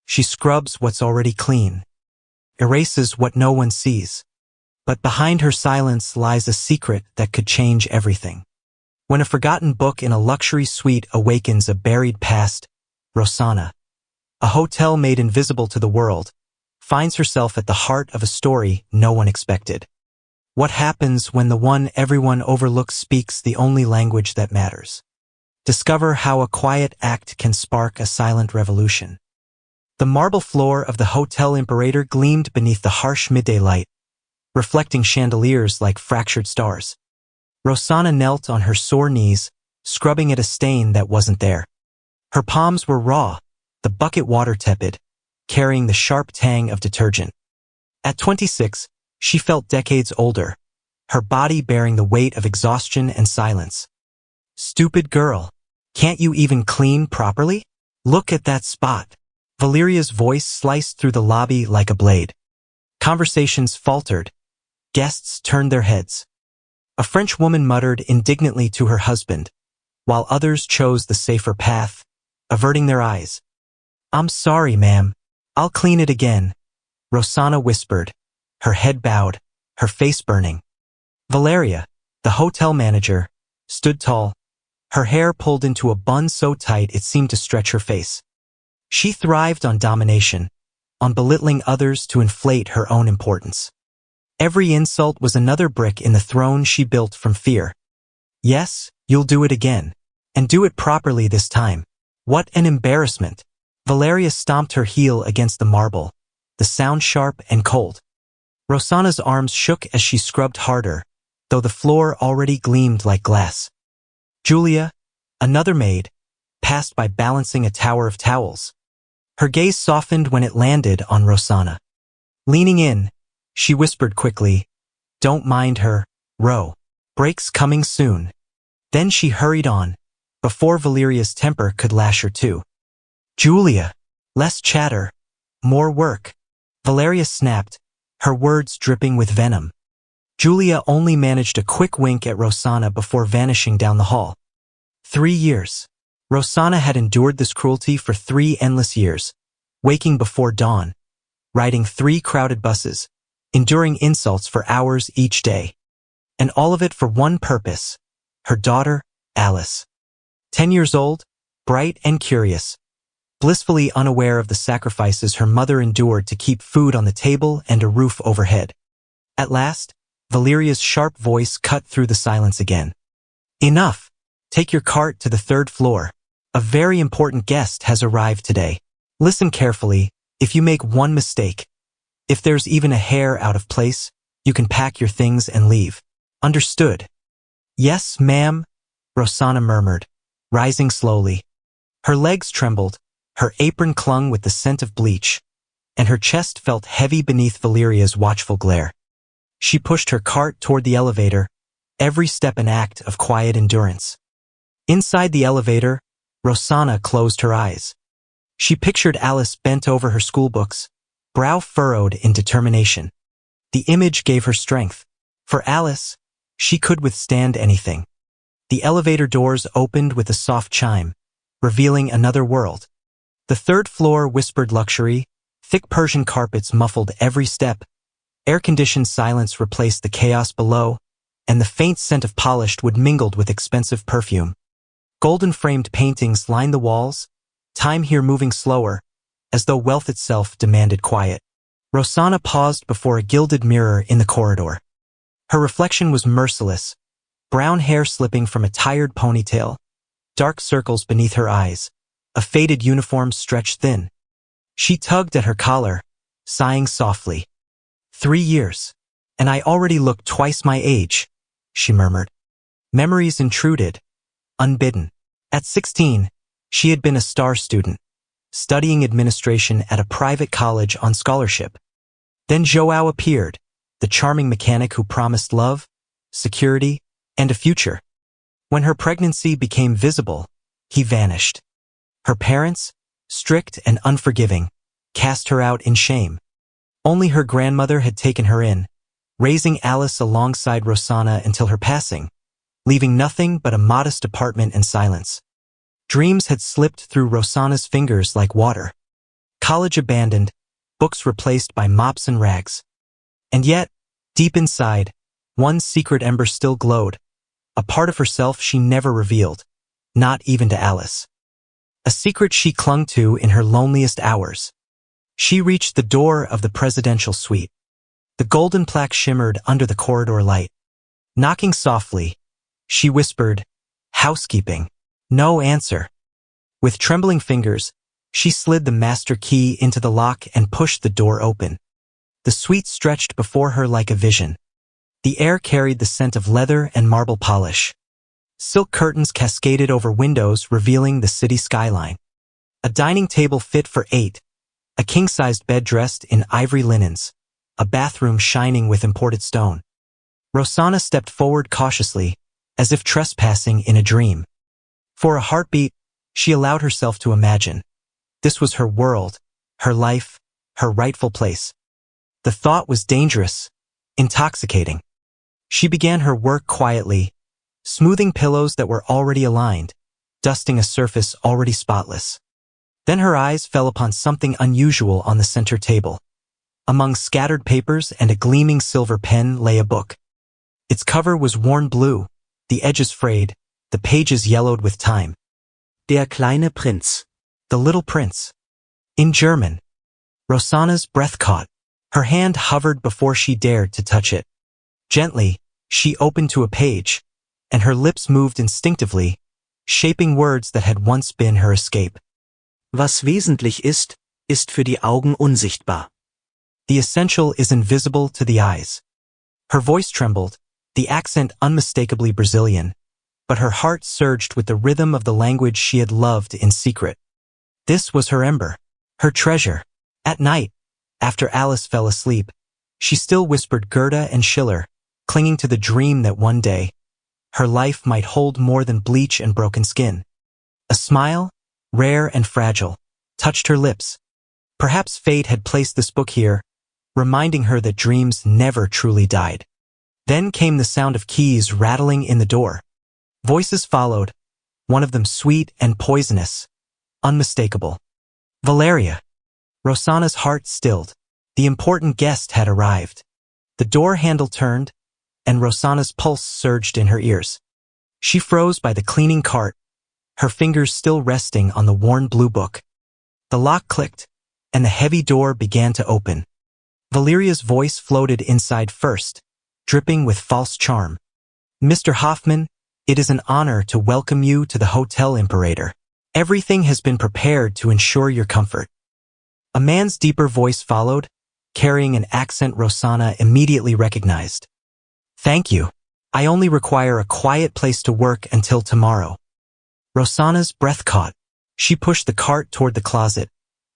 She scrubs what's already clean, erases what no one sees. But behind her silence lies a secret that could change everything. When a forgotten book in a luxury suite awakens a buried past, Rosanna, a hotel made invisible to the world, finds herself at the heart of a story no one expected. What happens when the one everyone overlooks speaks the only language that matters? Discover how a quiet act can spark a silent revolution. The marble floor of the Hotel Imperator gleamed beneath the harsh midday light, reflecting chandeliers like fractured stars. Rosanna knelt on her sore knees, scrubbing at a stain that wasn't there. Her palms were raw, the bucket water tepid, carrying the sharp tang of detergent. At 26, she felt decades older, her body bearing the weight of exhaustion and silence. Stupid girl, can't you even clean properly? Look at that spot. Valeria's voice sliced through the lobby like a blade. Conversations faltered. Guests turned their heads. A French woman muttered indignantly to her husband, while others chose the safer path, averting their eyes. "I'm sorry, ma'am. I'll clean it again," Rosanna whispered, her head bowed, her face burning. Valeria, the hotel manager, stood tall, her hair pulled into a bun so tight it seemed to stretch her face. She thrived on domination, on belittling others to inflate her own importance. Every insult was another brick in the throne she built from fear. "Yes, you'll do it again. And do it properly this time." What an embarrassment. Valeria stomped her heel against the marble, the sound sharp and cold. Rosanna's arms shook as she scrubbed harder, though the floor already gleamed like glass. Julia, another maid, passed by balancing a tower of towels. Her gaze softened when it landed on Rosanna. Leaning in, she whispered quickly, "Don't mind her, Ro. Break's coming soon." Then she hurried on, before Valeria's temper could lash her too. "Julia, less chatter, more work." Valeria snapped, her words dripping with venom. Julia only managed a quick wink at Rosanna before vanishing down the hall. 3 years. Rosanna had endured this cruelty for 3 endless years, waking before dawn, riding 3 crowded buses, enduring insults for hours each day. And all of it for one purpose, her daughter, Alice. 10 years old, bright and curious, blissfully unaware of the sacrifices her mother endured to keep food on the table and a roof overhead. At last, Valeria's sharp voice cut through the silence again. "Enough! Take your cart to the 3rd floor. A very important guest has arrived today. Listen carefully. If you make one mistake, if there's even a hair out of place, you can pack your things and leave. Understood?" "Yes, ma'am," Rosanna murmured, rising slowly. Her legs trembled, her apron clung with the scent of bleach, and her chest felt heavy beneath Valeria's watchful glare. She pushed her cart toward the elevator, every step an act of quiet endurance. Inside the elevator, Rosanna closed her eyes. She pictured Alice bent over her schoolbooks, brow furrowed in determination. The image gave her strength. For Alice, she could withstand anything. The elevator doors opened with a soft chime, revealing another world. The 3rd floor whispered luxury, thick Persian carpets muffled every step, air-conditioned silence replaced the chaos below, and the faint scent of polished wood mingled with expensive perfume. Golden-framed paintings lined the walls, time here moving slower, as though wealth itself demanded quiet. Rosanna paused before a gilded mirror in the corridor. Her reflection was merciless, brown hair slipping from a tired ponytail, dark circles beneath her eyes, a faded uniform stretched thin. She tugged at her collar, sighing softly. 3 years, and I already look twice my age, she murmured. Memories intruded, unbidden. At 16, she had been a star student, studying administration at a private college on scholarship. Then Joao appeared, the charming mechanic who promised love, security, and a future. When her pregnancy became visible, he vanished. Her parents, strict and unforgiving, cast her out in shame. Only her grandmother had taken her in, raising Alice alongside Rosanna until her passing, leaving nothing but a modest apartment and silence. Dreams had slipped through Rosanna's fingers like water. college abandoned, books replaced by mops and rags. And yet, deep inside, one secret ember still glowed, a part of herself she never revealed, not even to Alice. A secret she clung to in her loneliest hours. She reached the door of the presidential suite. The golden plaque shimmered under the corridor light. Knocking softly, she whispered, "Housekeeping." No answer. With trembling fingers, she slid the master key into the lock and pushed the door open. The suite stretched before her like a vision. The air carried the scent of leather and marble polish. Silk curtains cascaded over windows revealing the city skyline. A dining table fit for 8, a king-sized bed dressed in ivory linens, a bathroom shining with imported stone. Rosanna stepped forward cautiously, as if trespassing in a dream. For a heartbeat, she allowed herself to imagine. This was her world, her life, her rightful place. The thought was dangerous, intoxicating. She began her work quietly, smoothing pillows that were already aligned, dusting a surface already spotless. Then her eyes fell upon something unusual on the center table. Among scattered papers and a gleaming silver pen lay a book. Its cover was worn blue, the edges frayed, the pages yellowed with time. Der kleine Prinz. The Little Prince. In German. Rosanna's breath caught. Her hand hovered before she dared to touch it. Gently, she opened to a page, and her lips moved instinctively, shaping words that had once been her escape. Was wesentlich ist, ist für die Augen unsichtbar. The essential is invisible to the eyes. Her voice trembled, the accent unmistakably Brazilian, but her heart surged with the rhythm of the language she had loved in secret. This was her ember, her treasure. At night, after Alice fell asleep, she still whispered Goethe and Schiller, clinging to the dream that one day, her life might hold more than bleach and broken skin. A smile, rare and fragile, touched her lips. Perhaps fate had placed this book here, reminding her that dreams never truly died. Then came the sound of keys rattling in the door. Voices followed, one of them sweet and poisonous, unmistakable. Valeria. Rosanna's heart stilled. The important guest had arrived. The door handle turned, and Rosanna's pulse surged in her ears. She froze by the cleaning cart, her fingers still resting on the worn blue book. The lock clicked, and the heavy door began to open. Valeria's voice floated inside first, dripping with false charm. "Mr. Hoffman, it is an honor to welcome you to the Hotel Imperator. Everything has been prepared to ensure your comfort." A man's deeper voice followed, carrying an accent Rosanna immediately recognized. "Thank you. I only require a quiet place to work until tomorrow." Rosanna's breath caught. She pushed the cart toward the closet,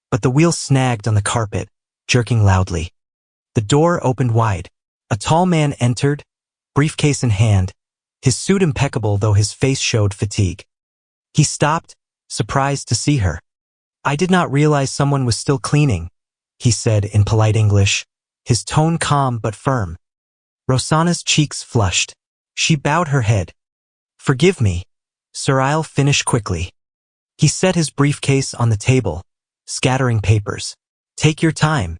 but the wheel snagged on the carpet, jerking loudly. The door opened wide. A tall man entered, briefcase in hand, his suit impeccable though his face showed fatigue. He stopped, surprised to see her. "I did not realize someone was still cleaning," he said in polite English, his tone calm but firm. Rosanna's cheeks flushed. She bowed her head. "Forgive me, sir, I'll finish quickly." He set his briefcase on the table, scattering papers. "Take your time."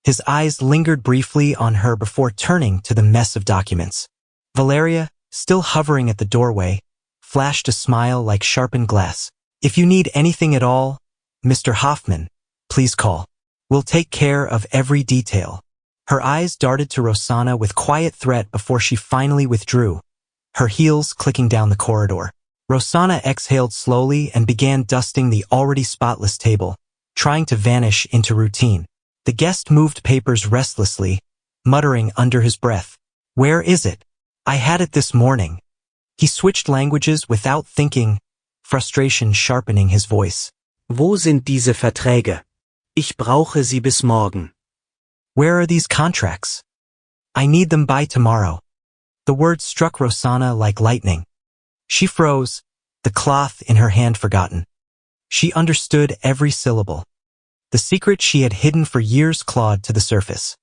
His eyes lingered briefly on her before turning to the mess of documents. Valeria, still hovering at the doorway, flashed a smile like sharpened glass. "If you need anything at all, Mr. Hoffman, please call. We'll take care of every detail." Her eyes darted to Rosanna with quiet threat before she finally withdrew, her heels clicking down the corridor. Rosanna exhaled slowly and began dusting the already spotless table, trying to vanish into routine. The guest moved papers restlessly, muttering under his breath, "Where is it? I had it this morning." He switched languages without thinking, frustration sharpening his voice. Wo sind diese Verträge? Ich brauche sie bis morgen. Where are these contracts? I need them by tomorrow. The words struck Rosanna like lightning. She froze, the cloth in her hand forgotten. She understood every syllable. The secret she had hidden for years clawed to the surface.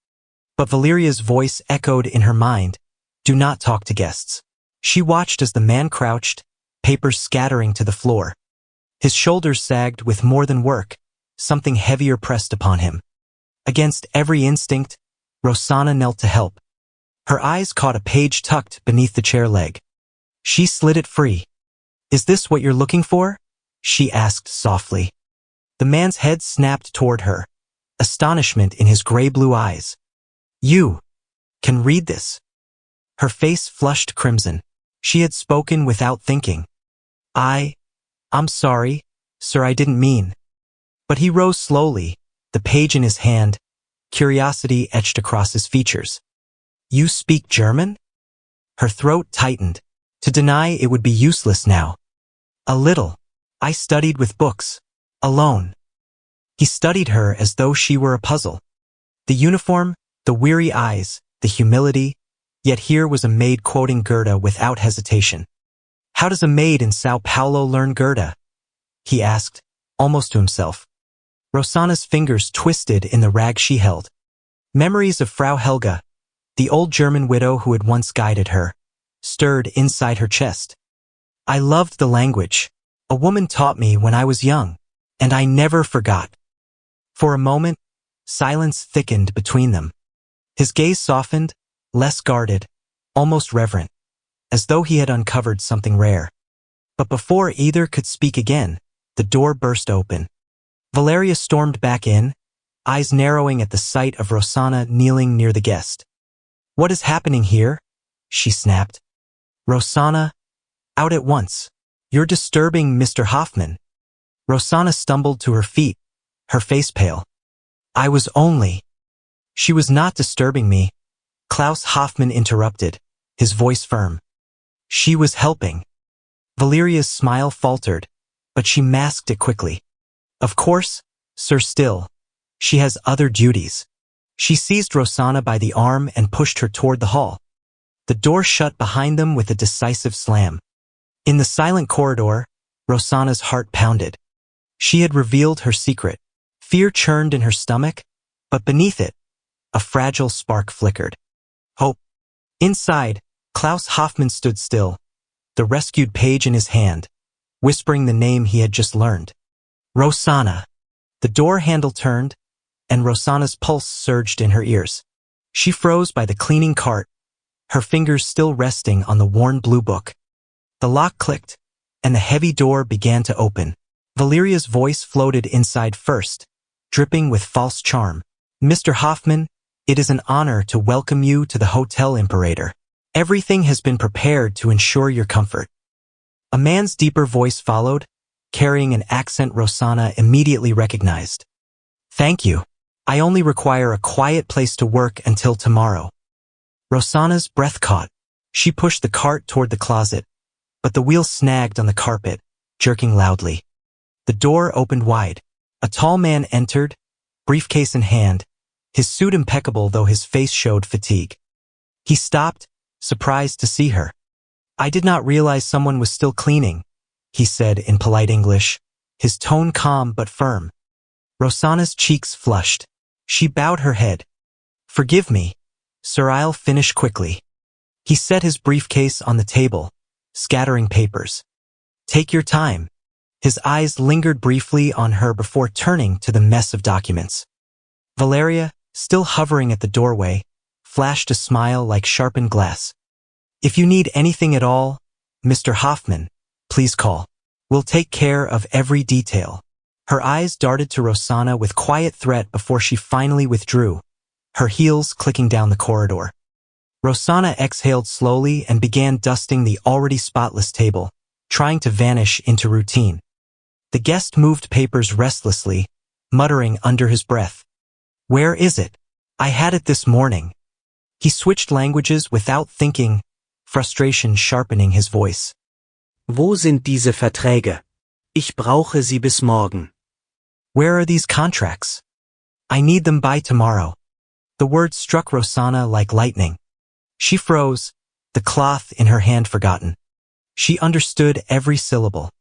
But Valeria's voice echoed in her mind, "Do not talk to guests." She watched as the man crouched, papers scattering to the floor. His shoulders sagged with more than work, something heavier pressed upon him. Against every instinct, Rosanna knelt to help. Her eyes caught a page tucked beneath the chair leg. She slid it free. "Is this what you're looking for?" she asked softly. The man's head snapped toward her, astonishment in his gray-blue eyes. "You can read this?" Her face flushed crimson. She had spoken without thinking. I'm sorry, sir, I didn't mean." But he rose slowly, the page in his hand, curiosity etched across his features. "You speak German?" Her throat tightened. To deny it would be useless now. "A little. I studied with books. Alone." He studied her as though she were a puzzle. The uniform, the weary eyes, the humility, yet here was a maid quoting Goethe without hesitation. "How does a maid in São Paulo learn Goethe?" he asked, almost to himself. Rosanna's fingers twisted in the rag she held. Memories of Frau Helga, the old German widow who had once guided her, stirred inside her chest. "I loved the language. A woman taught me when I was young, and I never forgot." For a moment, silence thickened between them. His gaze softened, less guarded, almost reverent, as though he had uncovered something rare. But before either could speak again, the door burst open. Valeria stormed back in, eyes narrowing at the sight of Rosanna kneeling near the guest. "What is happening here?" she snapped. "Rosanna, out at once. You're disturbing Mr. Hoffman." Rosanna stumbled to her feet, her face pale. "I was only—" "She was not disturbing me," Klaus Hoffman interrupted, his voice firm. "She was helping." Valeria's smile faltered, but she masked it quickly. "Of course, sir, still. She has other duties." She seized Rosanna by the arm and pushed her toward the hall. The door shut behind them with a decisive slam. In the silent corridor, Rosanna's heart pounded. She had revealed her secret. Fear churned in her stomach, but beneath it, a fragile spark flickered. Hope. Inside, Klaus Hoffman stood still, the rescued page in his hand, whispering the name he had just learned. "Rosanna." The door handle turned, and Rosanna's pulse surged in her ears. She froze by the cleaning cart, her fingers still resting on the worn blue book. The lock clicked, and the heavy door began to open. Valeria's voice floated inside first, dripping with false charm. "Mr. Hoffman, it is an honor to welcome you to the Hotel Imperator. Everything has been prepared to ensure your comfort." A man's deeper voice followed, carrying an accent Rosanna immediately recognized. "Thank you. I only require a quiet place to work until tomorrow." Rosanna's breath caught. She pushed the cart toward the closet, but the wheel snagged on the carpet, jerking loudly. The door opened wide. A tall man entered, briefcase in hand, his suit impeccable though his face showed fatigue. He stopped, surprised to see her. "I did not realize someone was still cleaning," he said in polite English, his tone calm but firm. Rosanna's cheeks flushed. She bowed her head. "Forgive me, sir, I'll finish quickly." He set his briefcase on the table, scattering papers. "Take your time." His eyes lingered briefly on her before turning to the mess of documents. Valeria, still hovering at the doorway, flashed a smile like sharpened glass. "If you need anything at all, Mr. Hoffman, please call. We'll take care of every detail." Her eyes darted to Rosanna with quiet threat before she finally withdrew, her heels clicking down the corridor. Rosanna exhaled slowly and began dusting the already spotless table, trying to vanish into routine. The guest moved papers restlessly, muttering under his breath. "Where is it? I had it this morning." He switched languages without thinking, frustration sharpening his voice. Wo sind diese Verträge? Ich brauche sie bis morgen. Where are these contracts? I need them by tomorrow. The words struck Rosanna like lightning. She froze, the cloth in her hand forgotten. She understood every syllable.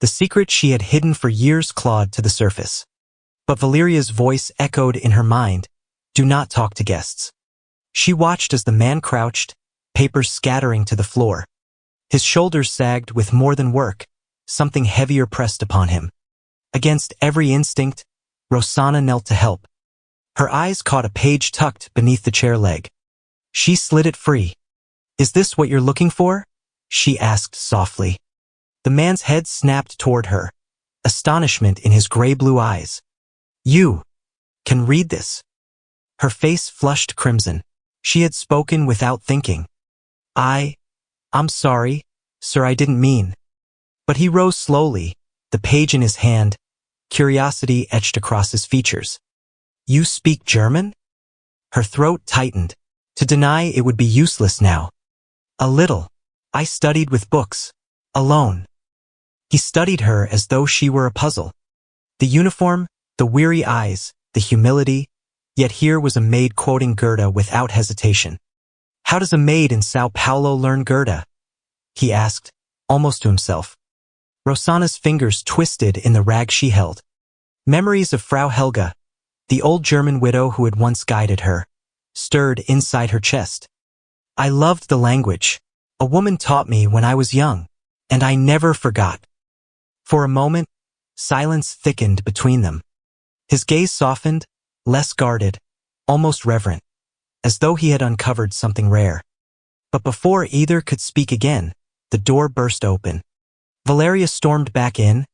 The secret she had hidden for years clawed to the surface. But Valeria's voice echoed in her mind, "Do not talk to guests." She watched as the man crouched, papers scattering to the floor. His shoulders sagged with more than work, something heavier pressed upon him. Against every instinct, Rosanna knelt to help. Her eyes caught a page tucked beneath the chair leg. She slid it free. Is this what you're looking for? She asked softly. The man's head snapped toward her, astonishment in his gray-blue eyes. You can read this. Her face flushed crimson. She had spoken without thinking. I'm sorry, sir, I didn't mean. But he rose slowly, the page in his hand, curiosity etched across his features. You speak German? Her throat tightened. To deny it would be useless now. A little. I studied with books. Alone. He studied her as though she were a puzzle. The uniform, the weary eyes, the humility, yet here was a maid quoting Goethe without hesitation. How does a maid in São Paulo learn Goethe? He asked, almost to himself. Rosanna's fingers twisted in the rag she held. Memories of Frau Helga, the old German widow who had once guided her, stirred inside her chest. I loved the language. A woman taught me when I was young, and I never forgot. For a moment, silence thickened between them. His gaze softened, less guarded, almost reverent, as though he had uncovered something rare. But before either could speak again, the door burst open. Valeria stormed back in,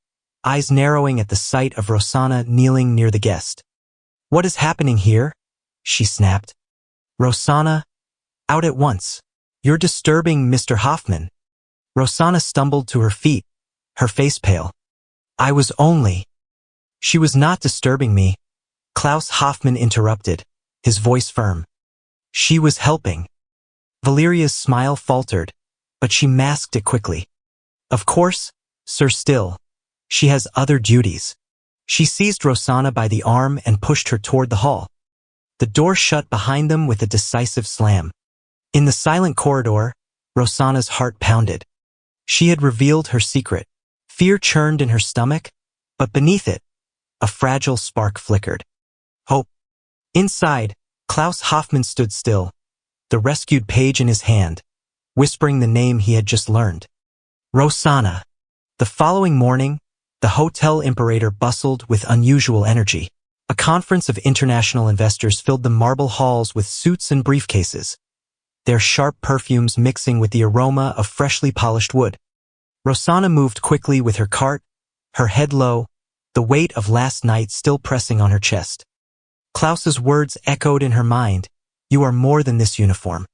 eyes narrowing at the sight of Rosanna kneeling near the guest. What is happening here? She snapped. Rosanna, out at once. You're disturbing Mr. Hoffman. Rosanna stumbled to her feet, her face pale. I was only. She was not disturbing me. Klaus Hoffman interrupted, his voice firm. She was helping. Valeria's smile faltered, but she masked it quickly. Of course, sir, still. She has other duties. She seized Rosanna by the arm and pushed her toward the hall. The door shut behind them with a decisive slam. In the silent corridor, Rosanna's heart pounded. She had revealed her secret. Fear churned in her stomach, but beneath it, a fragile spark flickered. Hope. Inside, Klaus Hoffman stood still, the rescued page in his hand, whispering the name he had just learned. Rosanna. The following morning, the Hotel Imperator bustled with unusual energy. A conference of international investors filled the marble halls with suits and briefcases, their sharp perfumes mixing with the aroma of freshly polished wood. Rosanna moved quickly with her cart, her head low, the weight of last night still pressing on her chest. Klaus's words echoed in her mind, "You are more than this uniform."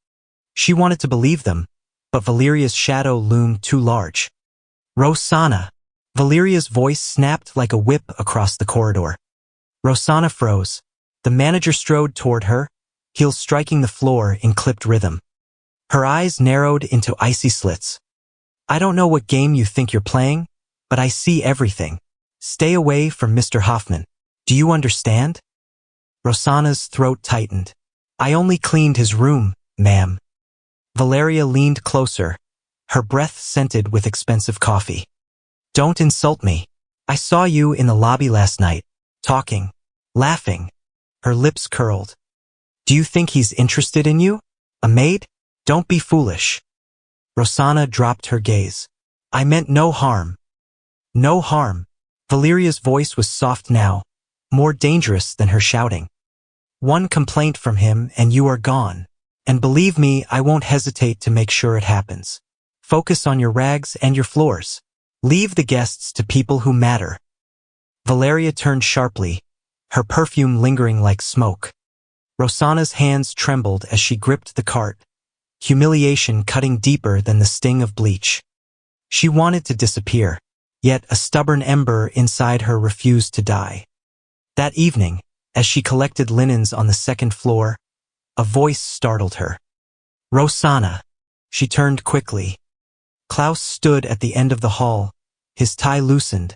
She wanted to believe them, but Valeria's shadow loomed too large. Rosanna! Valeria's voice snapped like a whip across the corridor. Rosanna froze. The manager strode toward her, heels striking the floor in clipped rhythm. Her eyes narrowed into icy slits. I don't know what game you think you're playing, but I see everything. Stay away from Mr. Hoffman. Do you understand? Rosanna's throat tightened. I only cleaned his room, ma'am. Valeria leaned closer, her breath scented with expensive coffee. Don't insult me. I saw you in the lobby last night, talking, laughing. Her lips curled. Do you think he's interested in you? A maid? Don't be foolish. Rosanna dropped her gaze. I meant no harm. No harm. Valeria's voice was soft now, more dangerous than her shouting. One complaint from him and you are gone. And believe me, I won't hesitate to make sure it happens. Focus on your rags and your floors. Leave the guests to people who matter. Valeria turned sharply, her perfume lingering like smoke. Rosanna's hands trembled as she gripped the cart, humiliation cutting deeper than the sting of bleach. She wanted to disappear, yet a stubborn ember inside her refused to die. That evening, as she collected linens on the second floor, a voice startled her. Rosanna! She turned quickly. Klaus stood at the end of the hall, his tie loosened,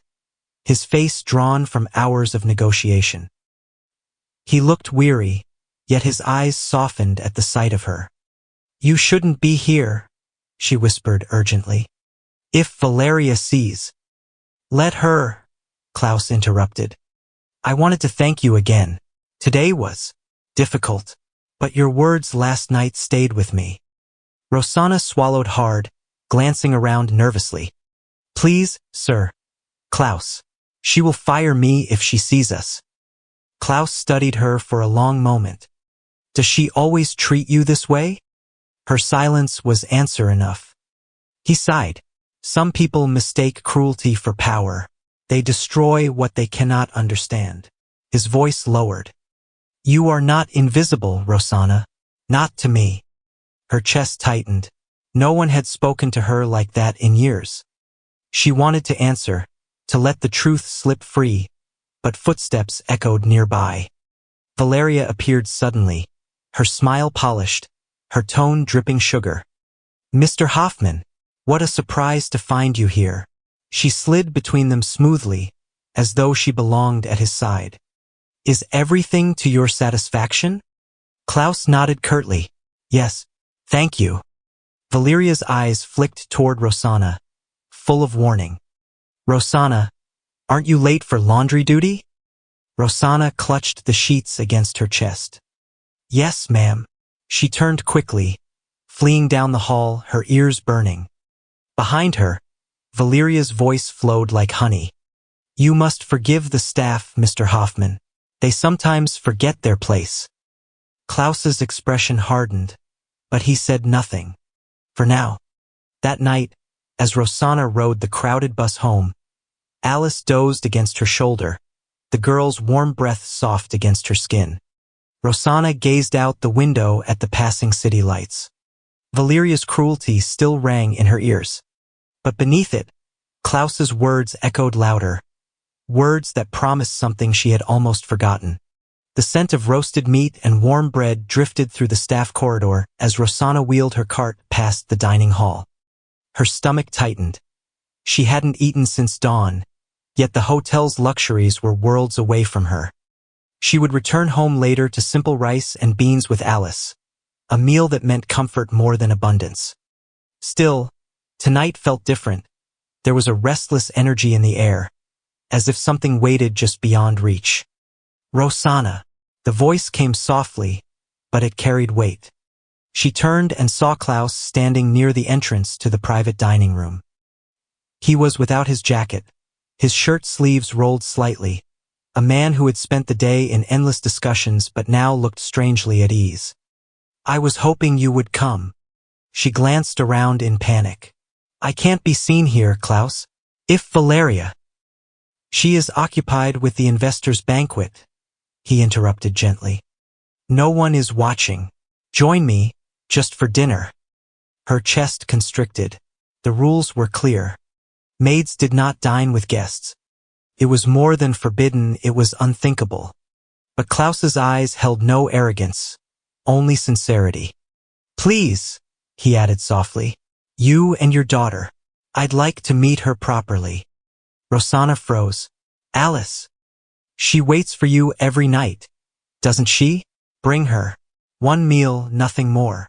his face drawn from hours of negotiation. He looked weary, yet his eyes softened at the sight of her. You shouldn't be here, she whispered urgently. If Valeria sees. Let her, Klaus interrupted. I wanted to thank you again. Today was difficult, but your words last night stayed with me. Rosanna swallowed hard, glancing around nervously. Please, sir. Klaus. She will fire me if she sees us. Klaus studied her for a long moment. Does she always treat you this way? Her silence was answer enough. He sighed. Some people mistake cruelty for power. They destroy what they cannot understand. His voice lowered. You are not invisible, Rosanna. Not to me. Her chest tightened. No one had spoken to her like that in years. She wanted to answer, to let the truth slip free, but footsteps echoed nearby. Valeria appeared suddenly, her smile polished, her tone dripping sugar. Mr. Hoffman, what a surprise to find you here. She slid between them smoothly, as though she belonged at his side. Is everything to your satisfaction? Klaus nodded curtly. Yes, thank you. Valeria's eyes flicked toward Rosanna, full of warning. Rosanna, aren't you late for laundry duty? Rosanna clutched the sheets against her chest. Yes, ma'am. She turned quickly, fleeing down the hall, her ears burning. Behind her, Valeria's voice flowed like honey. You must forgive the staff, Mr. Hoffman. They sometimes forget their place. Klaus's expression hardened, but he said nothing. For now. That night, as Rosanna rode the crowded bus home, Alice dozed against her shoulder, the girl's warm breath soft against her skin. Rosanna gazed out the window at the passing city lights. Valeria's cruelty still rang in her ears. But beneath it, Klaus's words echoed louder, words that promised something she had almost forgotten. The scent of roasted meat and warm bread drifted through the staff corridor as Rosanna wheeled her cart past the dining hall. Her stomach tightened. She hadn't eaten since dawn, yet the hotel's luxuries were worlds away from her. She would return home later to simple rice and beans with Alice, a meal that meant comfort more than abundance. Still, tonight felt different. There was a restless energy in the air, as if something waited just beyond reach. Rosanna. The voice came softly, but it carried weight. She turned and saw Klaus standing near the entrance to the private dining room. He was without his jacket, his shirt sleeves rolled slightly, a man who had spent the day in endless discussions but now looked strangely at ease. I was hoping you would come. She glanced around in panic. I can't be seen here, Klaus. If Valeria. She is occupied with the investors' banquet, he interrupted gently. No one is watching. Join me, just for dinner. Her chest constricted. The rules were clear. Maids did not dine with guests. It was more than forbidden, it was unthinkable. But Klaus's eyes held no arrogance, only sincerity. Please, he added softly, you and your daughter. I'd like to meet her properly. Rosanna froze. Alice. She waits for you every night, doesn't she? Bring her. One meal, nothing more.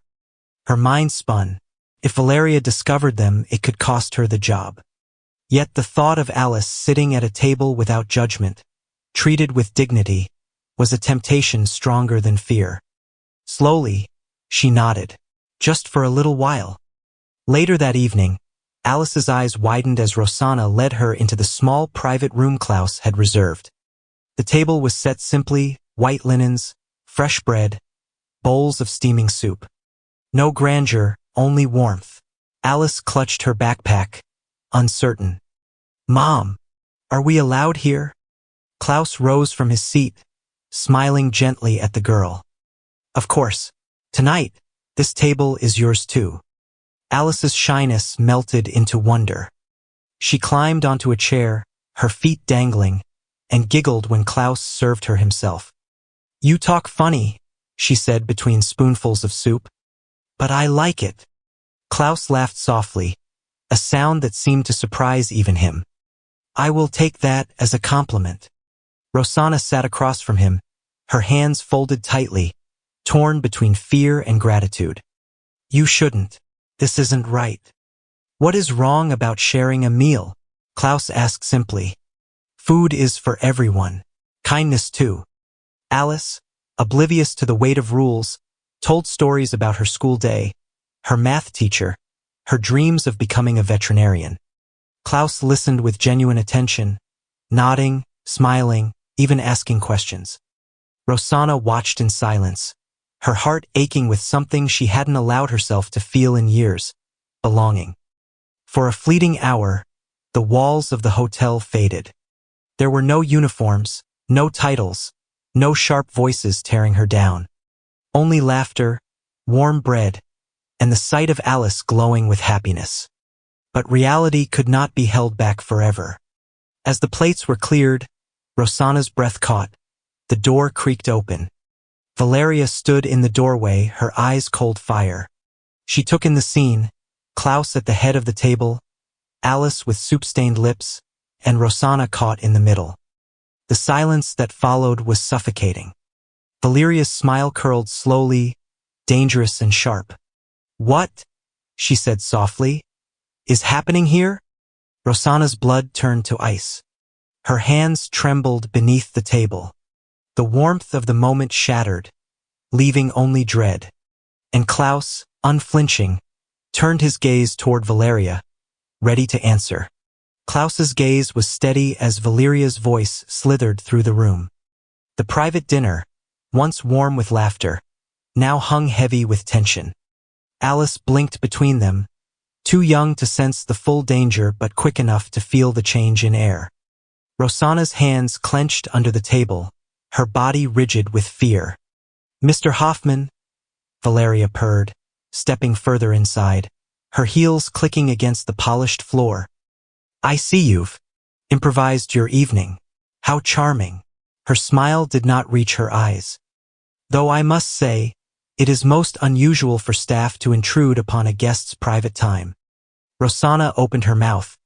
Her mind spun. If Valeria discovered them, it could cost her the job. Yet the thought of Alice sitting at a table without judgment, treated with dignity, was a temptation stronger than fear. Slowly, she nodded. Just for a little while. Later that evening, Alice's eyes widened as Rosanna led her into the small private room Klaus had reserved. The table was set simply, white linens, fresh bread, bowls of steaming soup. No grandeur, only warmth. Alice clutched her backpack, uncertain. Mom, are we allowed here? Klaus rose from his seat, smiling gently at the girl. Of course. Tonight, this table is yours too. Alice's shyness melted into wonder. She climbed onto a chair, her feet dangling, and giggled when Klaus served her himself. You talk funny, she said between spoonfuls of soup. But I like it. Klaus laughed softly, a sound that seemed to surprise even him. I will take that as a compliment. Rosanna sat across from him, her hands folded tightly, torn between fear and gratitude. You shouldn't. This isn't right. What is wrong about sharing a meal? Klaus asked simply. Food is for everyone. Kindness too. Alice, oblivious to the weight of rules, told stories about her school day, her math teacher, her dreams of becoming a veterinarian. Klaus listened with genuine attention, nodding, smiling, even asking questions. Rosanna watched in silence, her heart aching with something she hadn't allowed herself to feel in years, belonging. For a fleeting hour, the walls of the hotel faded. There were no uniforms, no titles, no sharp voices tearing her down. Only laughter, warm bread, and the sight of Alice glowing with happiness. But reality could not be held back forever. As the plates were cleared, Rosanna's breath caught. The door creaked open. Valeria stood in the doorway, her eyes cold fire. She took in the scene, Klaus at the head of the table, Alice with soup-stained lips, and Rosanna caught in the middle. The silence that followed was suffocating. Valeria's smile curled slowly, dangerous and sharp. "What," she said softly, "is happening here?" Rosanna's blood turned to ice. Her hands trembled beneath the table. The warmth of the moment shattered, leaving only dread. And Klaus, unflinching, turned his gaze toward Valeria, ready to answer. Klaus's gaze was steady as Valeria's voice slithered through the room. The private dinner, once warm with laughter, now hung heavy with tension. Alice blinked between them, too young to sense the full danger but quick enough to feel the change in air. Rosanna's hands clenched under the table, her body rigid with fear. "Mr. Hoffman," Valeria purred, stepping further inside, her heels clicking against the polished floor. "I see you've improvised your evening. How charming." Her smile did not reach her eyes. "Though I must say, it is most unusual for staff to intrude upon a guest's private time." Rosanna opened her mouth,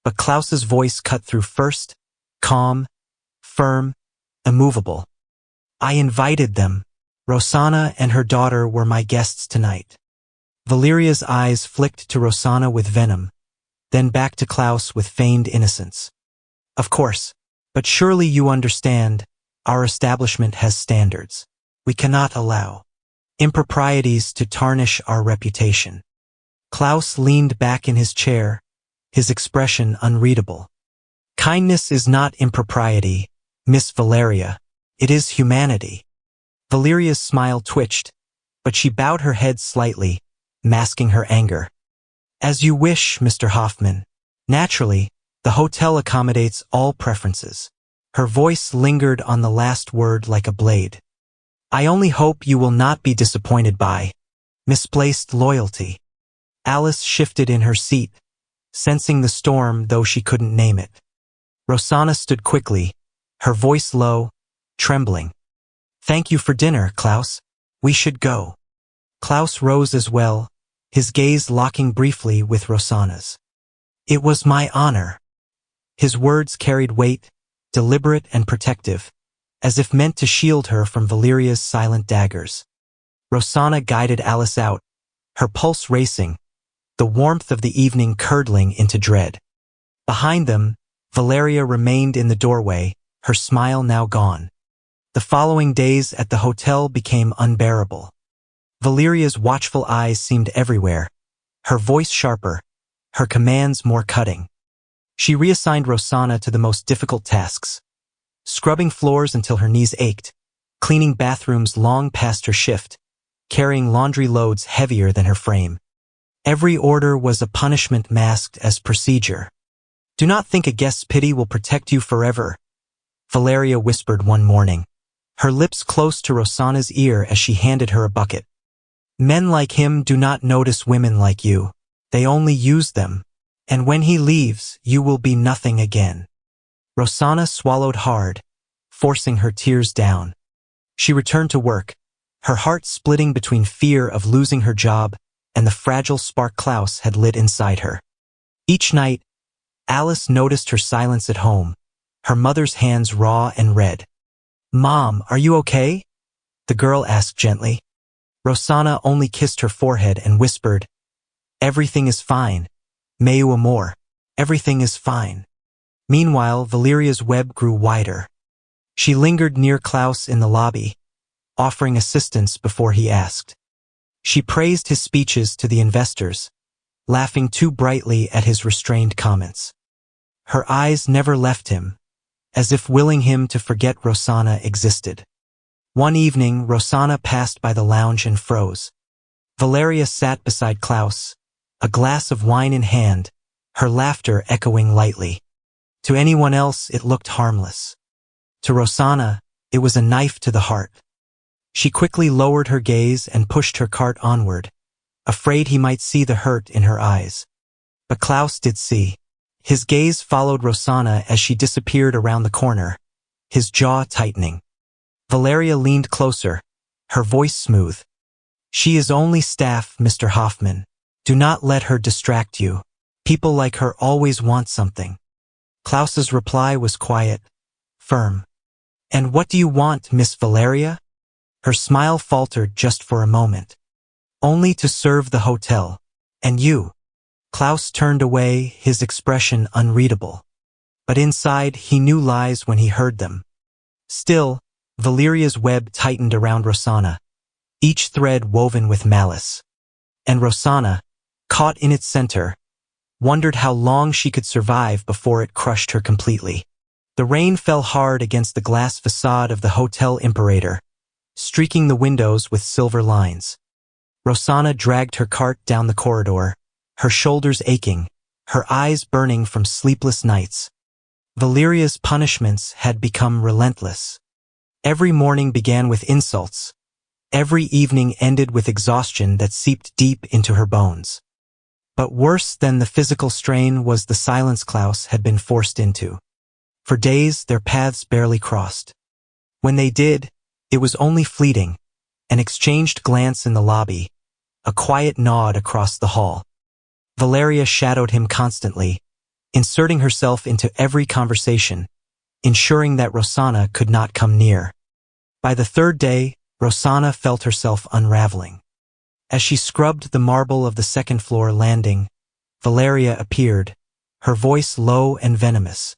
but Klaus's voice cut through first, calm, firm, immovable. "I invited them. Rosanna and her daughter were my guests tonight." Valeria's eyes flicked to Rosanna with venom, then back to Klaus with feigned innocence. "Of course, but surely you understand, our establishment has standards. We cannot allow improprieties to tarnish our reputation." Klaus leaned back in his chair, his expression unreadable. "Kindness is not impropriety, Miss Valeria. It is humanity." Valeria's smile twitched, but she bowed her head slightly, masking her anger. "As you wish, Mr. Hoffman. Naturally, the hotel accommodates all preferences." Her voice lingered on the last word like a blade. "I only hope you will not be disappointed by misplaced loyalty." Alice shifted in her seat, sensing the storm though she couldn't name it. Rosanna stood quickly, her voice low, trembling. "Thank you for dinner, Klaus. We should go." Klaus rose as well, his gaze locking briefly with Rosanna's. "It was my honor." His words carried weight, deliberate and protective, as if meant to shield her from Valeria's silent daggers. Rosanna guided Alice out, her pulse racing, the warmth of the evening curdling into dread. Behind them, Valeria remained in the doorway, her smile now gone. The following days at the hotel became unbearable. Valeria's watchful eyes seemed everywhere, her voice sharper, her commands more cutting. She reassigned Rosanna to the most difficult tasks, scrubbing floors until her knees ached, cleaning bathrooms long past her shift, carrying laundry loads heavier than her frame. Every order was a punishment masked as procedure. "Do not think a guest's pity will protect you forever," Valeria whispered one morning, her lips close to Rosanna's ear as she handed her a bucket. "Men like him do not notice women like you. They only use them. And when he leaves, you will be nothing again." Rosanna swallowed hard, forcing her tears down. She returned to work, her heart splitting between fear of losing her job and the fragile spark Klaus had lit inside her. Each night, Alice noticed her silence at home, her mother's hands raw and red. "Mom, are you okay?" the girl asked gently. Rosanna only kissed her forehead and whispered, "Everything is fine. Meu amor. Everything is fine." Meanwhile, Valeria's web grew wider. She lingered near Klaus in the lobby, offering assistance before he asked. She praised his speeches to the investors, laughing too brightly at his restrained comments. Her eyes never left him, as if willing him to forget Rosanna existed. One evening, Rosanna passed by the lounge and froze. Valeria sat beside Klaus, a glass of wine in hand, her laughter echoing lightly. To anyone else, it looked harmless. To Rosanna, it was a knife to the heart. She quickly lowered her gaze and pushed her cart onward, afraid he might see the hurt in her eyes. But Klaus did see. His gaze followed Rosanna as she disappeared around the corner, his jaw tightening. Valeria leaned closer, her voice smooth. "She is only staff, Mr. Hoffman. Do not let her distract you. People like her always want something." Klaus's reply was quiet, firm. "And what do you want, Miss Valeria?" Her smile faltered just for a moment. "Only to serve the hotel. And you?" Klaus turned away, his expression unreadable. But inside, he knew lies when he heard them. Still, Valeria's web tightened around Rosanna, each thread woven with malice. And Rosanna, caught in its center, wondered how long she could survive before it crushed her completely. The rain fell hard against the glass facade of the Hotel Imperator, streaking the windows with silver lines. Rosanna dragged her cart down the corridor, her shoulders aching, her eyes burning from sleepless nights. Valeria's punishments had become relentless. Every morning began with insults. Every evening ended with exhaustion that seeped deep into her bones. But worse than the physical strain was the silence Klaus had been forced into. For days, their paths barely crossed. When they did, it was only fleeting, an exchanged glance in the lobby, a quiet nod across the hall. Valeria shadowed him constantly, inserting herself into every conversation, ensuring that Rosanna could not come near. By the third day, Rosanna felt herself unraveling. As she scrubbed the marble of the second-floor landing, Valeria appeared, her voice low and venomous.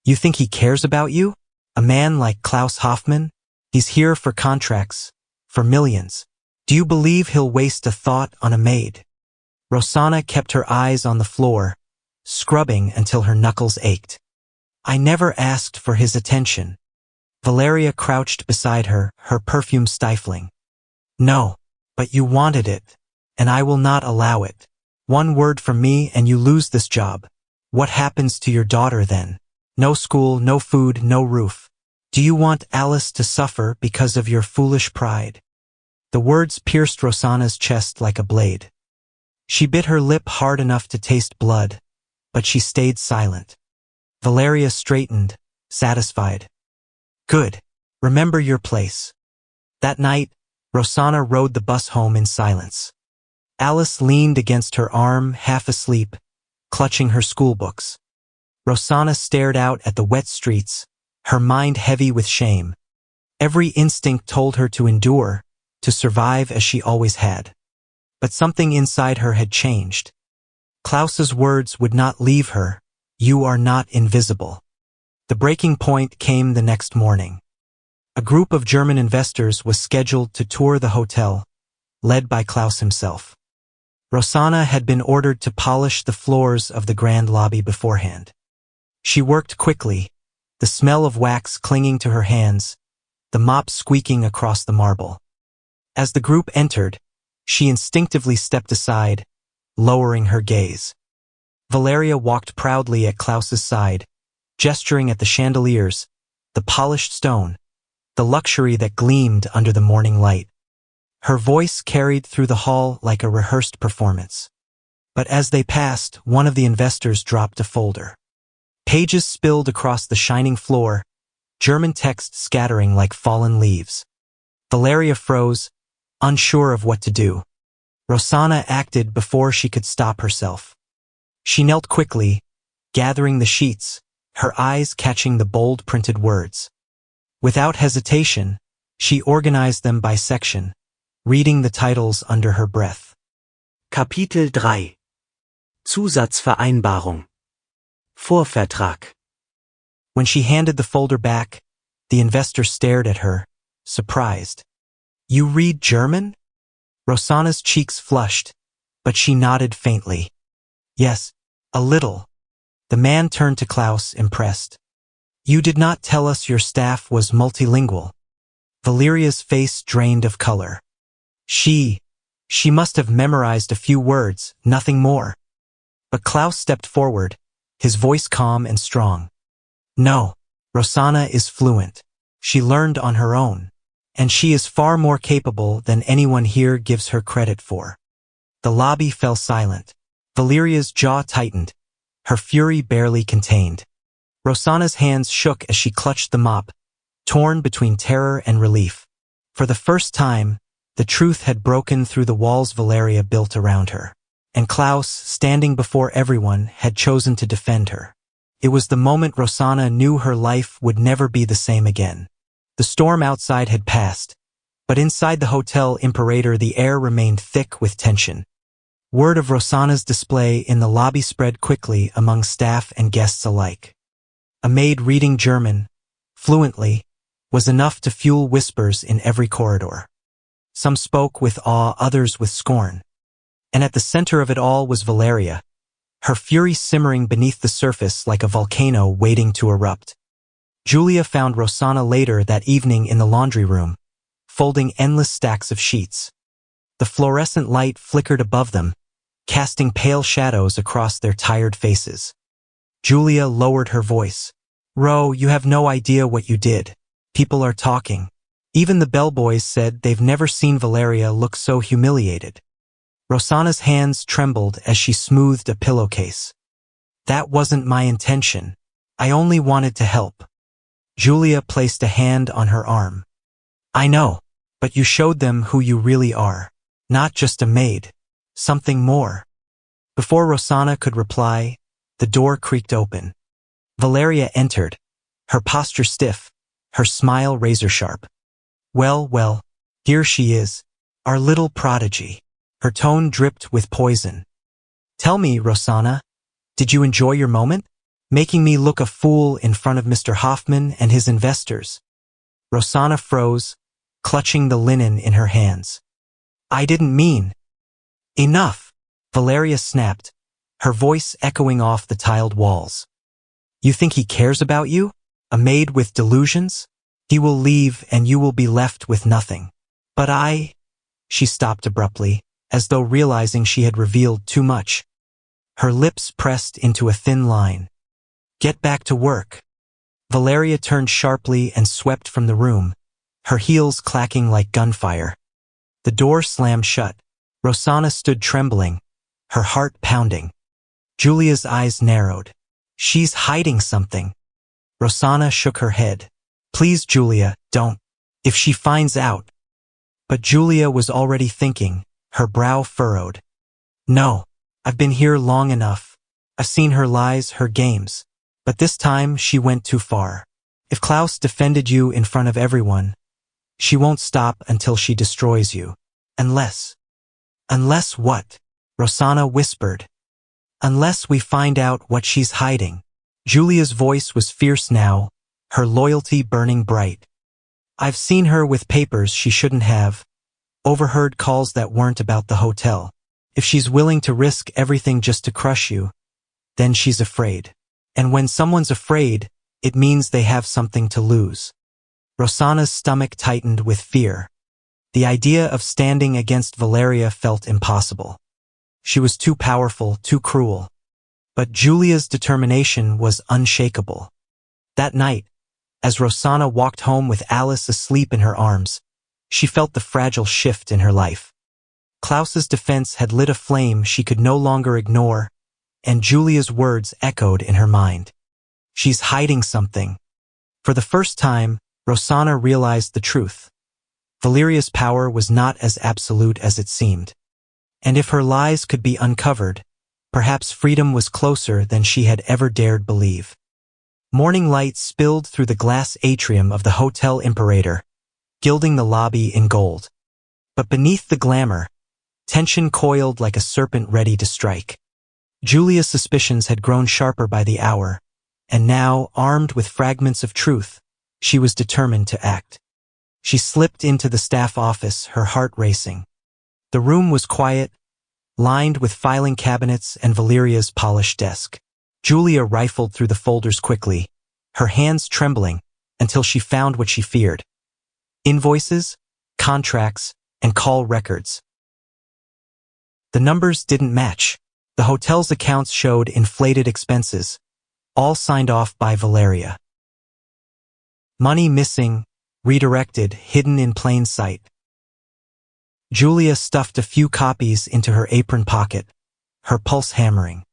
"You think he cares about you? A man like Klaus Hoffman? He's here for contracts, for millions. Do you believe he'll waste a thought on a maid?" Rosanna kept her eyes on the floor, scrubbing until her knuckles ached. "I never asked for his attention." Valeria crouched beside her, her perfume stifling. "No, but you wanted it, and I will not allow it. One word from me and you lose this job. What happens to your daughter then? No school, no food, no roof. Do you want Alice to suffer because of your foolish pride?" The words pierced Rosanna's chest like a blade. She bit her lip hard enough to taste blood, but she stayed silent. Valeria straightened, satisfied. "Good. Remember your place." That night, Rosanna rode the bus home in silence. Alice leaned against her arm, half asleep, clutching her schoolbooks. Rosanna stared out at the wet streets, her mind heavy with shame. Every instinct told her to endure, to survive as she always had. But something inside her had changed. Klaus's words would not leave her. "You are not invisible." The breaking point came the next morning. A group of German investors was scheduled to tour the hotel, led by Klaus himself. Rosanna had been ordered to polish the floors of the grand lobby beforehand. She worked quickly, the smell of wax clinging to her hands, the mop squeaking across the marble. As the group entered, she instinctively stepped aside, lowering her gaze. Valeria walked proudly at Klaus's side, gesturing at the chandeliers, the polished stone, the luxury that gleamed under the morning light. Her voice carried through the hall like a rehearsed performance. But as they passed, one of the investors dropped a folder. Pages spilled across the shining floor, German text scattering like fallen leaves. Valeria froze, unsure of what to do. Rosanna acted before she could stop herself. She knelt quickly, gathering the sheets, her eyes catching the bold printed words. Without hesitation, she organized them by section, reading the titles under her breath. Kapitel 3 Zusatzvereinbarung Vorvertrag. When she handed the folder back, the investor stared at her, surprised. "You read German?" Rosanna's cheeks flushed, but she nodded faintly. "Yes, a little." The man turned to Klaus, impressed. "You did not tell us your staff was multilingual." Valeria's face drained of color. She must have memorized a few words, nothing more. But Klaus stepped forward, his voice calm and strong. No, Rosanna is fluent. She learned on her own. And she is far more capable than anyone here gives her credit for. The lobby fell silent. Valeria's jaw tightened, her fury barely contained. Rosanna's hands shook as she clutched the mop, torn between terror and relief. For the first time, the truth had broken through the walls Valeria built around her. And Klaus, standing before everyone, had chosen to defend her. It was the moment Rosanna knew her life would never be the same again. The storm outside had passed, but inside the Hotel Imperator the air remained thick with tension. Word of Rosanna's display in the lobby spread quickly among staff and guests alike. A maid reading German, fluently, was enough to fuel whispers in every corridor. Some spoke with awe, others with scorn. And at the center of it all was Valeria, her fury simmering beneath the surface like a volcano waiting to erupt. Julia found Rosanna later that evening in the laundry room, folding endless stacks of sheets. The fluorescent light flickered above them, casting pale shadows across their tired faces. Julia lowered her voice. "Ro, you have no idea what you did. People are talking. Even the bellboys said they've never seen Valeria look so humiliated." Rosanna's hands trembled as she smoothed a pillowcase. "That wasn't my intention. I only wanted to help." Julia placed a hand on her arm. "I know, but you showed them who you really are. Not just a maid. Something more." Before Rosanna could reply, the door creaked open. Valeria entered, her posture stiff, her smile razor-sharp. Well, here she is, our little prodigy." Her tone dripped with poison. "Tell me, Rosanna, did you enjoy your moment? Making me look a fool in front of Mr. Hoffman and his investors?" Rosanna froze, clutching the linen in her hands. "I didn't mean—" "Enough!" Valeria snapped, her voice echoing off the tiled walls. "You think he cares about you? A maid with delusions? He will leave and you will be left with nothing. But I—" She stopped abruptly, as though realizing she had revealed too much. Her lips pressed into a thin line. "Get back to work." Valeria turned sharply and swept from the room, her heels clacking like gunfire. The door slammed shut. Rosanna stood trembling, her heart pounding. Julia's eyes narrowed. "She's hiding something." Rosanna shook her head. "Please, Julia, don't. If she finds out." But Julia was already thinking, her brow furrowed. "No, I've been here long enough. I've seen her lies, her games. But this time she went too far. If Klaus defended you in front of everyone, she won't stop until she destroys you. Unless—" "Unless what?" Rosanna whispered. "Unless we find out what she's hiding." Julia's voice was fierce now, her loyalty burning bright. "I've seen her with papers she shouldn't have, overheard calls that weren't about the hotel. If she's willing to risk everything just to crush you, then she's afraid. And when someone's afraid, it means they have something to lose." Rosanna's stomach tightened with fear. The idea of standing against Valeria felt impossible. She was too powerful, too cruel. But Julia's determination was unshakable. That night, as Rosanna walked home with Alice asleep in her arms, she felt the fragile shift in her life. Klaus's defense had lit a flame she could no longer ignore, and Julia's words echoed in her mind. She's hiding something. For the first time, Rosanna realized the truth. Valeria's power was not as absolute as it seemed. And if her lies could be uncovered, perhaps freedom was closer than she had ever dared believe. Morning light spilled through the glass atrium of the Hotel Imperator, gilding the lobby in gold. But beneath the glamour, tension coiled like a serpent ready to strike. Julia's suspicions had grown sharper by the hour, and now, armed with fragments of truth, she was determined to act. She slipped into the staff office, her heart racing. The room was quiet, lined with filing cabinets and Valeria's polished desk. Julia rifled through the folders quickly, her hands trembling, until she found what she feared. Invoices, contracts, and call records. The numbers didn't match. The hotel's accounts showed inflated expenses, all signed off by Valeria. Money missing, redirected, hidden in plain sight. Julia stuffed a few copies into her apron pocket, her pulse hammering.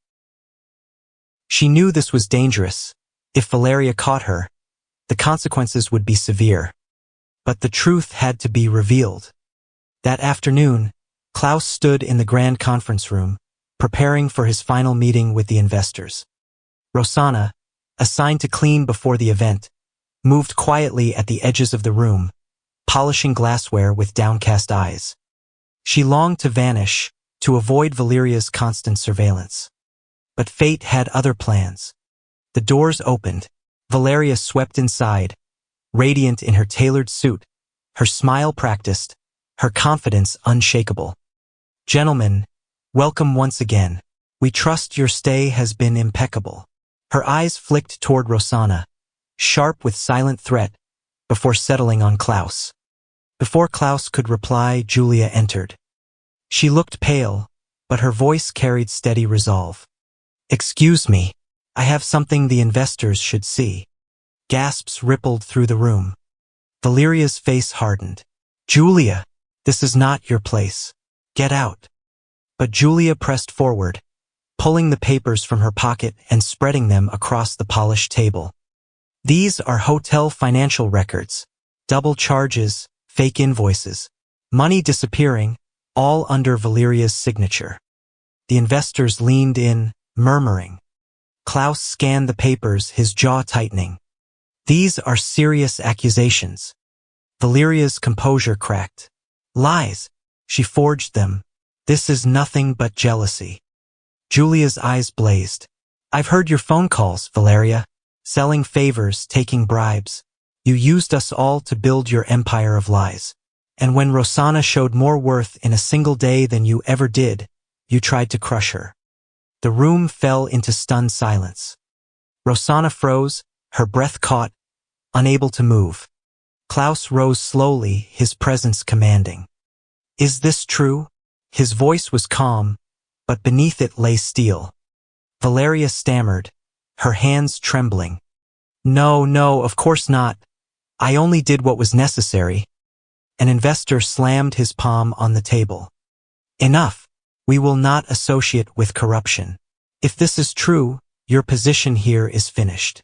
She knew this was dangerous. If Valeria caught her, the consequences would be severe. But the truth had to be revealed. That afternoon, Klaus stood in the grand conference room, preparing for his final meeting with the investors. Rosanna, assigned to clean before the event, moved quietly at the edges of the room, polishing glassware with downcast eyes. She longed to vanish, to avoid Valeria's constant surveillance. But fate had other plans. The doors opened. Valeria swept inside, radiant in her tailored suit, her smile practiced, her confidence unshakable. "Gentlemen, welcome once again. We trust your stay has been impeccable." Her eyes flicked toward Rosanna, sharp with silent threat, before settling on Klaus. Before Klaus could reply, Julia entered. She looked pale, but her voice carried steady resolve. "Excuse me, I have something the investors should see." Gasps rippled through the room. Valeria's face hardened. "Julia, this is not your place. Get out." But Julia pressed forward, pulling the papers from her pocket and spreading them across the polished table. "These are hotel financial records, double charges, fake invoices, money disappearing, all under Valeria's signature." The investors leaned in, murmuring. Klaus scanned the papers, his jaw tightening. "These are serious accusations." Valeria's composure cracked. "Lies. She forged them. This is nothing but jealousy." Julia's eyes blazed. "I've heard your phone calls, Valeria. Selling favors, taking bribes. You used us all to build your empire of lies. And when Rosanna showed more worth in a single day than you ever did, you tried to crush her." The room fell into stunned silence. Rosanna froze, her breath caught, unable to move. Klaus rose slowly, his presence commanding. "Is this true?" His voice was calm, but beneath it lay steel. Valeria stammered, her hands trembling. No, of course not. I only did what was necessary." An investor slammed his palm on the table. "Enough. We will not associate with corruption. If this is true, your position here is finished."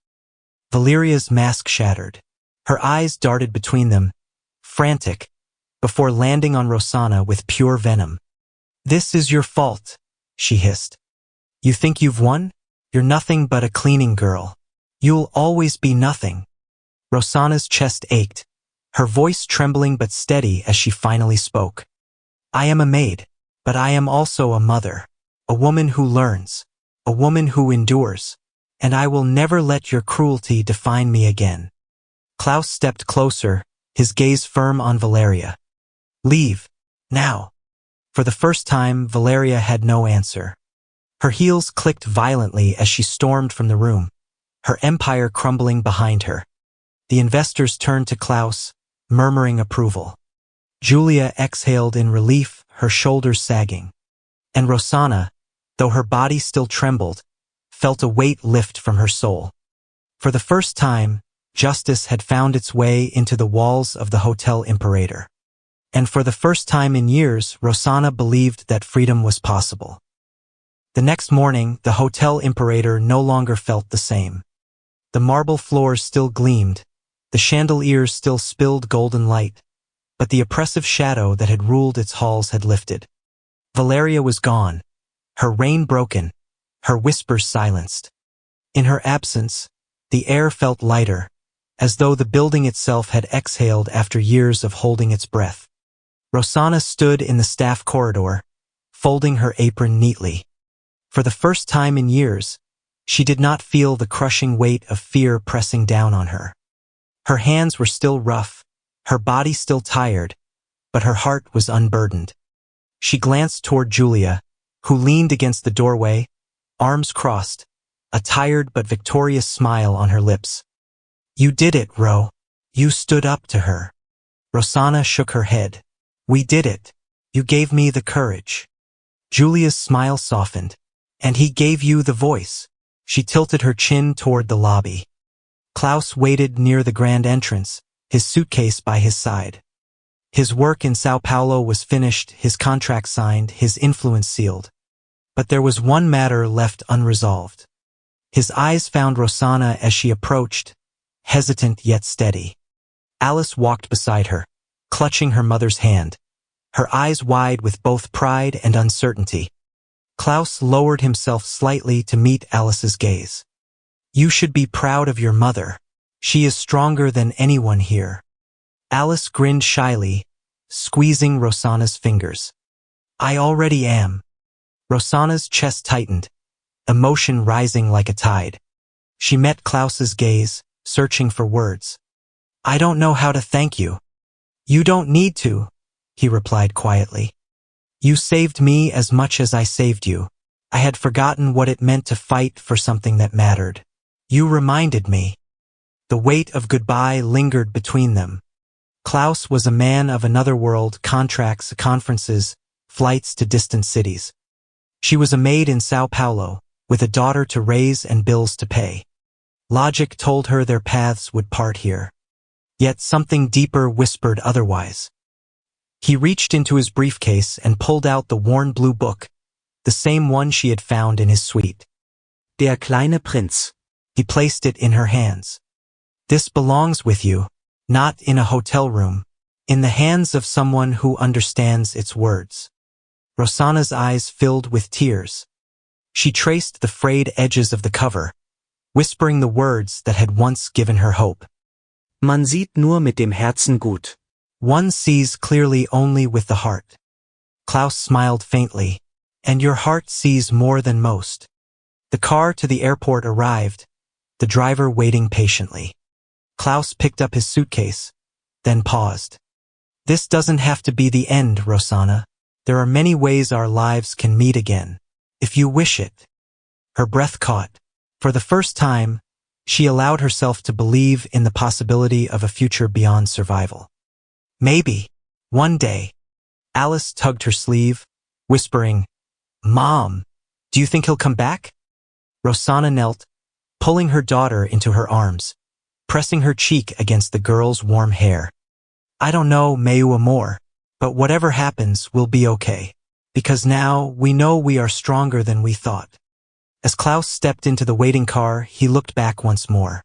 Valeria's mask shattered. Her eyes darted between them, frantic, before landing on Rosanna with pure venom. "This is your fault," she hissed. "You think you've won? You're nothing but a cleaning girl. You'll always be nothing." Rosanna's chest ached, her voice trembling but steady as she finally spoke. "I am a maid, but I am also a mother, a woman who learns, a woman who endures, and I will never let your cruelty define me again." Klaus stepped closer, his gaze firm on Valeria. "Leave, now." For the first time, Valeria had no answer. Her heels clicked violently as she stormed from the room, her empire crumbling behind her. The investors turned to Klaus, murmuring approval. Julia exhaled in relief, her shoulders sagging. And Rosanna, though her body still trembled, felt a weight lift from her soul. For the first time, justice had found its way into the walls of the Hotel Imperator. And for the first time in years, Rosanna believed that freedom was possible. The next morning, the Hotel Imperator no longer felt the same. The marble floors still gleamed, the chandeliers still spilled golden light, but the oppressive shadow that had ruled its halls had lifted. Valeria was gone, her reign broken, her whispers silenced. In her absence, the air felt lighter, as though the building itself had exhaled after years of holding its breath. Rosanna stood in the staff corridor, folding her apron neatly. For the first time in years, she did not feel the crushing weight of fear pressing down on her. Her hands were still rough, her body still tired, but her heart was unburdened. She glanced toward Julia, who leaned against the doorway, arms crossed, a tired but victorious smile on her lips. "You did it, Ro. You stood up to her." Rosanna shook her head. We did it. You gave me the courage. Julia's smile softened. And he gave you the voice. She tilted her chin toward the lobby. Klaus waited near the grand entrance, his suitcase by his side. His work in São Paulo was finished, his contract signed, his influence sealed. But there was one matter left unresolved. His eyes found Rosanna as she approached, hesitant yet steady. Alice walked beside her, clutching her mother's hand, her eyes wide with both pride and uncertainty. Klaus lowered himself slightly to meet Alice's gaze. You should be proud of your mother. She is stronger than anyone here. Alice grinned shyly, squeezing Rosanna's fingers. I already am. Rosanna's chest tightened, emotion rising like a tide. She met Klaus's gaze, searching for words. I don't know how to thank you. You don't need to, he replied quietly. You saved me as much as I saved you. I had forgotten what it meant to fight for something that mattered. You reminded me. The weight of goodbye lingered between them. Klaus was a man of another world, contracts, conferences, flights to distant cities. She was a maid in São Paulo, with a daughter to raise and bills to pay. Logic told her their paths would part here. Yet something deeper whispered otherwise. He reached into his briefcase and pulled out the worn blue book, the same one she had found in his suite. Der kleine Prinz. He placed it in her hands. This belongs with you, not in a hotel room, in the hands of someone who understands its words. Rosanna's eyes filled with tears. She traced the frayed edges of the cover, whispering the words that had once given her hope. Man sieht nur mit dem Herzen gut. One sees clearly only with the heart. Klaus smiled faintly. And your heart sees more than most. The car to the airport arrived, the driver waiting patiently. Klaus picked up his suitcase, then paused. This doesn't have to be the end, Rosanna. There are many ways our lives can meet again, if you wish it. Her breath caught. For the first time, she allowed herself to believe in the possibility of a future beyond survival. Maybe, one day. Alice tugged her sleeve, whispering, Mom, do you think he'll come back? Rosanna knelt, pulling her daughter into her arms, pressing her cheek against the girl's warm hair. I don't know, meu amor, but whatever happens, we'll be okay. Because now we know we are stronger than we thought. As Klaus stepped into the waiting car, he looked back once more.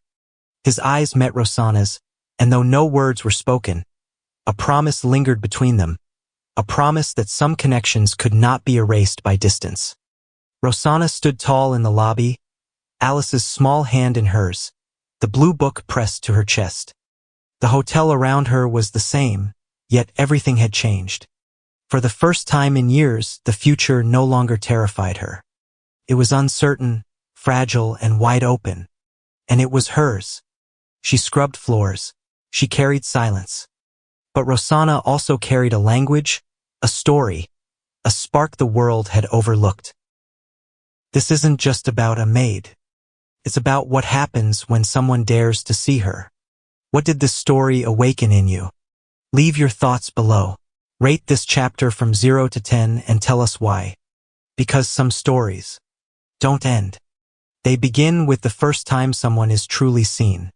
His eyes met Rosanna's, and though no words were spoken, a promise lingered between them. A promise that some connections could not be erased by distance. Rosanna stood tall in the lobby, Alice's small hand in hers, the blue book pressed to her chest. The hotel around her was the same, yet everything had changed. For the first time in years, the future no longer terrified her. It was uncertain, fragile, and wide open. And it was hers. She scrubbed floors. She carried silence. But Rosanna also carried a language, a story, a spark the world had overlooked. This isn't just about a maid. It's about what happens when someone dares to see her. What did this story awaken in you? Leave your thoughts below. Rate this chapter from 0 to 10 and tell us why. Because some stories don't end. They begin with the first time someone is truly seen.